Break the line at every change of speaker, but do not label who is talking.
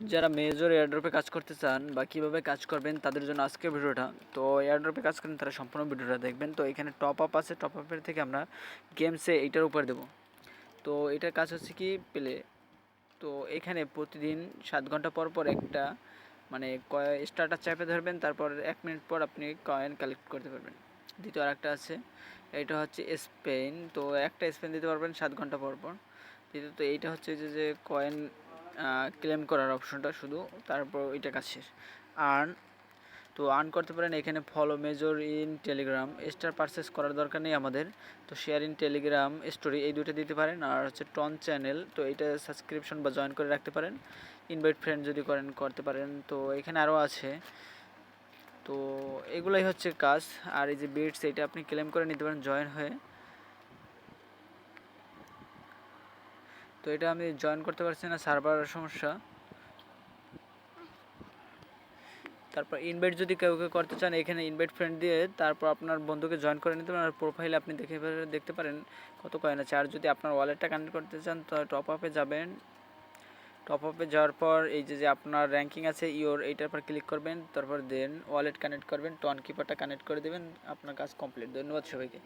যারা মেজর এয়ারড্রপে কাজ করতে চান বা কীভাবে কাজ করবেন তাদের জন্য আজকের ভিডিওটা। তো এয়ারড্রপে কাজ করেন তারা সম্পূর্ণ ভিডিওটা দেখবেন। তো এখানে টপ আপ আছে, টপ আপের থেকে আমরা গেমসে এইটার উপর দেবো। তো এটার কাজ হচ্ছে কি প্লে। তো এখানে প্রতিদিন 7 ঘন্টা পর পর একটা মানে স্টার্টার চাপে ধরবেন, তারপর 1 মিনিট পর আপনি কয়েন কালেক্ট করতে পারবেন। দ্বিতীয় আরেকটা আছে, এটা হচ্ছে স্পেন। তো একটা স্পেন দিতে পারবেন 7 ঘন্টা পর পর। দ্বিতীয়ত এইটা হচ্ছে যে কয়েন ক্লেম করার অপশনটা শুধু, তারপর ওইটা কাজ শেষ। আর্ন, তো আর্ন করতে পারেন এখানে follow major in Telegram. Star purchase করার দরকার নেই আমাদের। তো শেয়ার ইন টেলিগ্রাম স্টোরি, এই দুটো দিতে পারেন। আর হচ্ছে টন চ্যানেল, তো এইটা সাবস্ক্রিপশন বা জয়েন করে রাখতে পারেন। ইনভাইট ফ্রেন্ড যদি করেন করতে পারেন। তো এখানে আরও আছে। তো এগুলাই হচ্ছে কাজ। আর এই যে বিটস, এইটা আপনি ক্লেম করে নিতে পারেন জয়েন হয়ে। তো এটা আমি জয়েন করতে পারছি না, সার্ভার সমস্যা। তারপর ইনভাইট যদি কেউ করতে চান, এখানে ইনভাইট ফ্রেন্ড দিয়ে তারপর আপনার বন্ধুকে জয়েন করে নিতে পারেন। আর প্রোফাইলে আপনি দেখতে পারেন কত কয়েন আছে। আর যদি আপনার ওয়ালেটটা কানেক্ট করতে চান তো টপ আপে যাবেন। টপ আপে যাওয়ার পর এই যে আপনার র্যাঙ্কিং আছে ইওর, এইটার পর ক্লিক করবেন। তারপর দেন ওয়ালেট কানেক্ট করবেন, টন কিপারটা কানেক্ট করে দেবেন, আপনার কাজ কমপ্লিট। ধন্যবাদ সবাইকে।